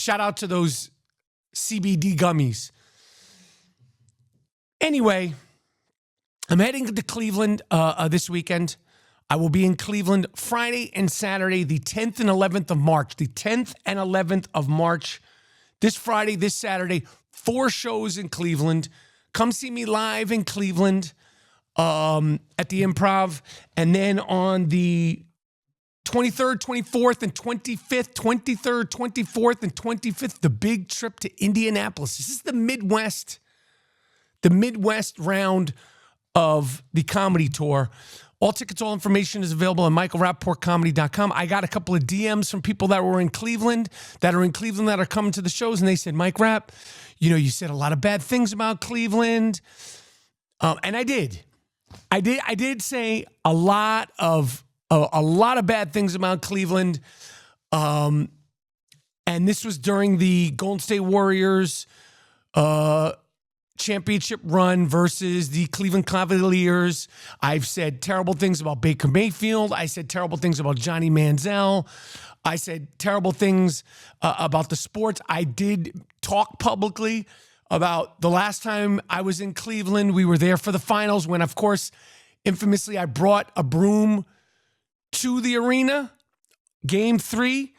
Shout out to those CBD gummies. Anyway, I'm heading to Cleveland this weekend. I will be in Cleveland Friday and Saturday, the 10th and 11th of March. The 10th and 11th of March. This Friday, this Saturday, 4 shows in Cleveland. Come see me live in Cleveland at the Improv. And then on the 23rd, 24th, and 25th, 23rd, 24th, and 25th, the big trip to Indianapolis. This is the Midwest round of the comedy tour. All tickets, all information is available on michaelrapaportcomedy.com. I got a couple of DMs from people that were in Cleveland, that are coming to the shows, and they said, Mike Rapp, you said a lot of bad things about Cleveland. And I did. I did say a lot of bad things about Cleveland. And this was during the Golden State Warriors championship run versus the Cleveland Cavaliers. I've said terrible things about Baker Mayfield. I said terrible things about Johnny Manziel. I said terrible things about the sports. I did talk publicly about the last time I was in Cleveland. We were there for the finals when, of course, infamously, I brought a broom to the arena, Game 3,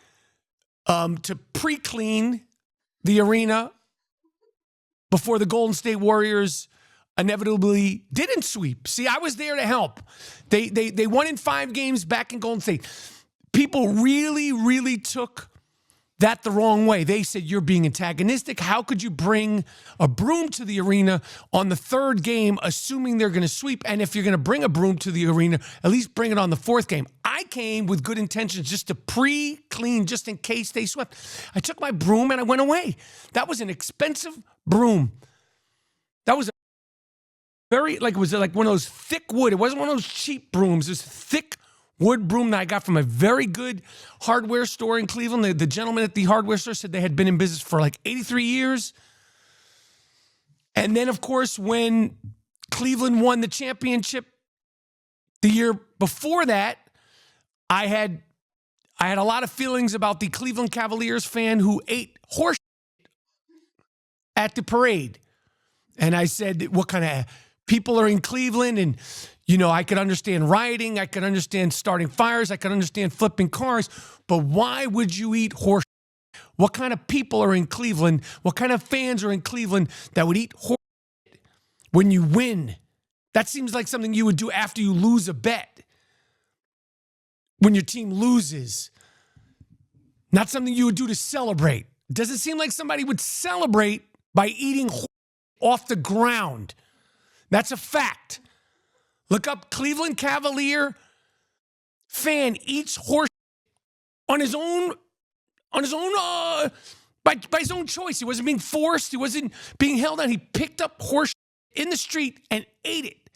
to pre-clean the arena before the Golden State Warriors inevitably didn't sweep. See, I was there to help. They won in 5 games back in Golden State. People really, really took that the wrong way. They said, you're being antagonistic. How could you bring a broom to the arena on the 3rd game, assuming they're going to sweep? And if you're going to bring a broom to the arena, at least bring it on the 4th game. I came with good intentions just to pre-clean, just in case they swept. I took my broom and I went away. That was an expensive broom. That was it was like one of those thick wood. It wasn't one of those cheap brooms. It was thick wood broom that I got from a very good hardware store in Cleveland. The gentleman at the hardware store said they had been in business for like 83 years. And then, of course, when Cleveland won the championship the year before that, I had a lot of feelings about the Cleveland Cavaliers fan who ate horse at the parade. And I said, what kind of people are in Cleveland? And I could understand rioting. I could understand starting fires. I could understand flipping cars. But why would you eat horse? What kind of people are in Cleveland? What kind of fans are in Cleveland that would eat horse when you win? That seems like something you would do after you lose a bet. When your team loses. Not something you would do to celebrate. Does it seem like somebody would celebrate by eating horse off the ground? That's a fact. Look up Cleveland Cavalier fan eats horse on his own by his own choice. He wasn't being forced. He wasn't being held on. He picked up horse in the street and ate it.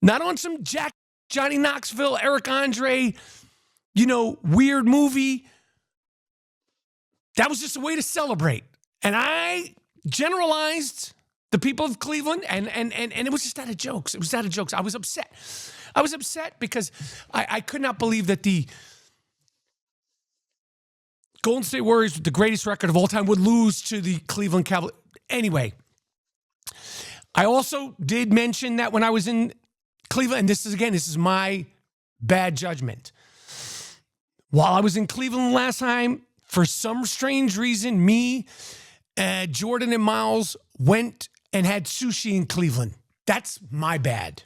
Not on some Johnny Knoxville, Eric Andre, weird movie. That was just a way to celebrate. And I generalized the people of Cleveland, and it was just out of jokes. It was out of jokes. I was upset. I was upset because I could not believe that the Golden State Warriors, with the greatest record of all time, would lose to the Cleveland Cavaliers. Anyway, I also did mention that when I was in Cleveland, and this is my bad judgment. While I was in Cleveland last time, for some strange reason, me, Jordan, and Miles went and had sushi in Cleveland. That's my bad.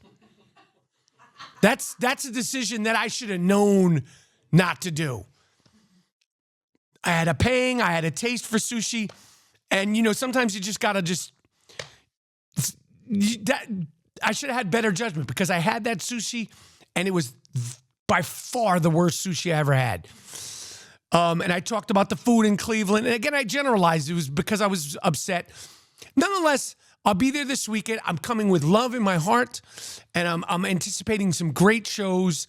That's a decision that I should have known not to do. I had a taste for sushi, and sometimes you just gotta I should have had better judgment because I had that sushi, and it was by far the worst sushi I ever had. And I talked about the food in Cleveland. And again, I generalized. It was because I was upset. Nonetheless, I'll be there this weekend. I'm coming with love in my heart. And I'm anticipating some great shows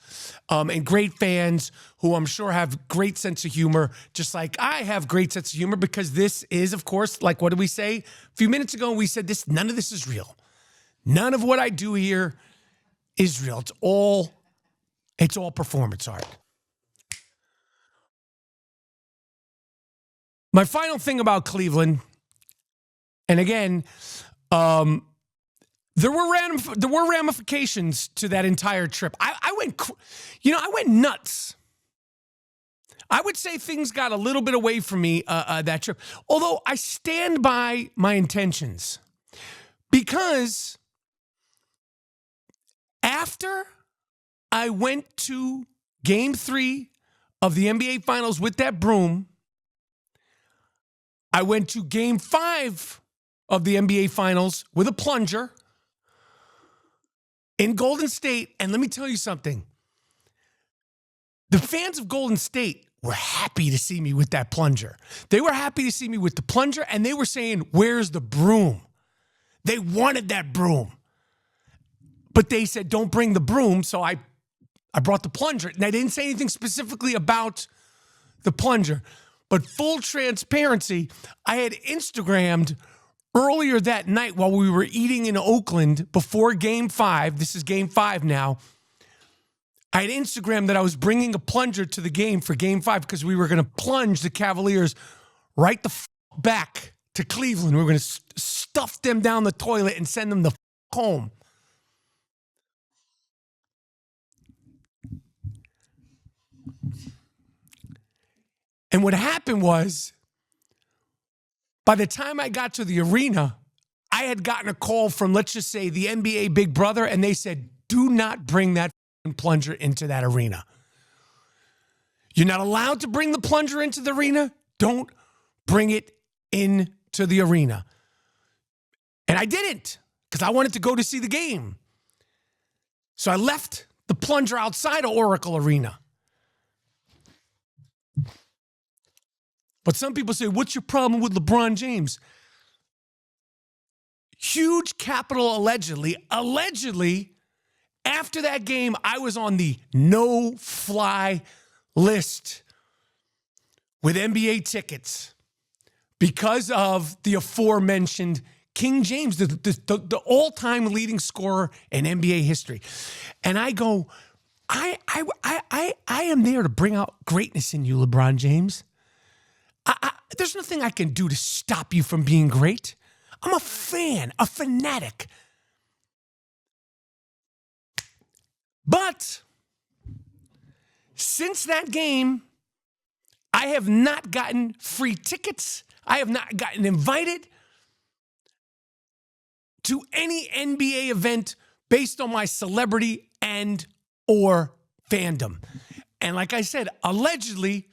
and great fans who I'm sure have great sense of humor, just like I have great sense of humor, because this is, of course, like, what did we say? A few minutes ago, we said none of this is real. None of what I do here is real. It's all performance art. My final thing about Cleveland, and again, there were ramifications to that entire trip. I went nuts. I would say things got a little bit away from me that trip, although I stand by my intentions. Because after I went to Game 3 of the NBA Finals with that broom, I went to Game 5 of the NBA Finals with a plunger in Golden State, and let me tell you something. The fans of Golden State were happy to see me with that plunger. They were happy to see me with the plunger, and they were saying, "Where's the broom?" They wanted that broom. But they said, "Don't bring the broom," so I brought the plunger. And I didn't say anything specifically about the plunger. But full transparency, I had Instagrammed earlier that night while we were eating in Oakland before Game 5. This is Game 5 now. I had Instagrammed that I was bringing a plunger to the game for Game 5 because we were going to plunge the Cavaliers right the back to Cleveland. We were going to stuff them down the toilet and send them the home. And what happened was, by the time I got to the arena, I had gotten a call from, let's just say, the NBA Big Brother, and they said, "Do not bring that plunger into that arena. You're not allowed to bring the plunger into the arena. Don't bring it into the arena." And I didn't, because I wanted to go to see the game. So I left the plunger outside of Oracle Arena. But some people say, "What's your problem with LeBron James?" Huge capital allegedly. Allegedly, after that game, I was on the no-fly list with NBA tickets because of the aforementioned King James, the all-time leading scorer in NBA history. And I go, I am there to bring out greatness in you, LeBron James. There's nothing I can do to stop you from being great. I'm a fan, a fanatic. But since that game, I have not gotten free tickets. I have not gotten invited to any NBA event based on my celebrity and or fandom. And like I said, allegedly,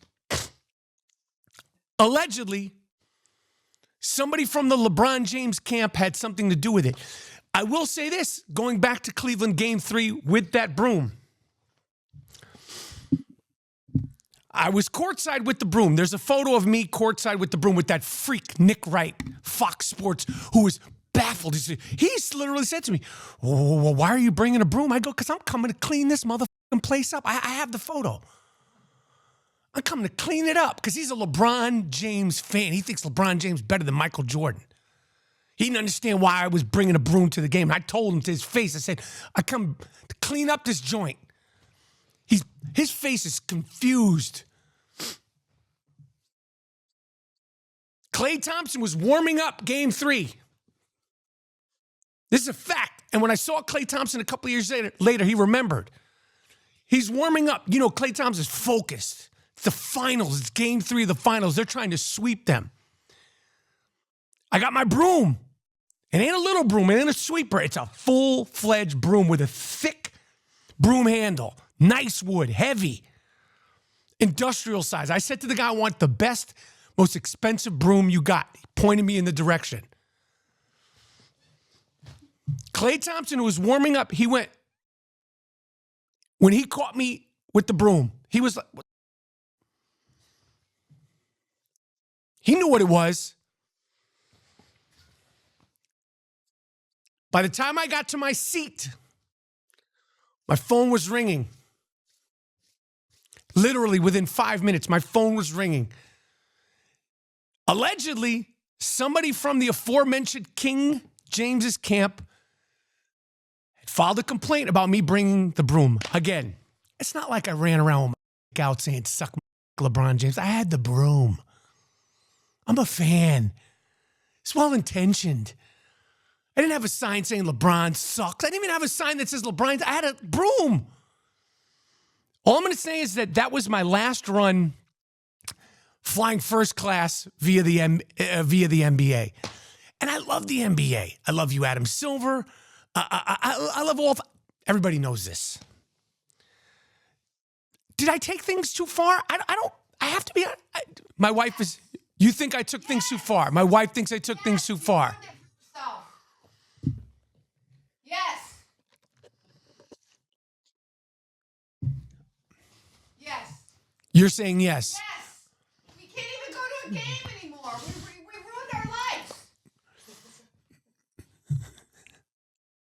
somebody from the LeBron James camp had something to do with it. I will say this, going back to Cleveland Game 3 with that broom. I was courtside with the broom. There's a photo of me courtside with the broom with that freak, Nick Wright, Fox Sports, who was baffled. He literally said to me, "Well, why are you bringing a broom?" I go, "Because I'm coming to clean this motherfucking place up. I have the photo. I'm coming to clean it up," because he's a LeBron James fan. He thinks LeBron James better than Michael Jordan. He didn't understand why I was bringing a broom to the game. I told him to his face, I said, "I come to clean up this joint." His face is confused. Klay Thompson was warming up Game 3. This is a fact. And when I saw Klay Thompson a couple of years later, he remembered. He's warming up. You know, Klay Thompson's focused. It's the finals. It's Game 3 of the finals. They're trying to sweep them. I got my broom. It ain't a little broom. It ain't a sweeper. It's a full-fledged broom with a thick broom handle. Nice wood. Heavy. Industrial size. I said to the guy, "I want the best, most expensive broom you got." He pointed me in the direction. Klay Thompson, who was warming up, he went, when he caught me with the broom, he was like, he knew what it was. By the time I got to my seat, my phone was ringing. Literally within 5 minutes, my phone was ringing. Allegedly, somebody from the aforementioned King James's camp had filed a complaint about me bringing the broom. Again, it's not like I ran around with my out saying, "Suck my LeBron James." I had the broom. I'm a fan. It's well-intentioned. I didn't have a sign saying LeBron sucks. I didn't even have a sign that says LeBron. I had a broom. All I'm going to say is that was my last run flying first class via the NBA. And I love the NBA. I love you, Adam Silver. I love all. Everybody knows this. Did I take things too far? I don't. I have to be. My wife is. You think I took things too far? My wife thinks I took things too far. Yes. Yes. You're saying yes. Yes. We can't even go to a game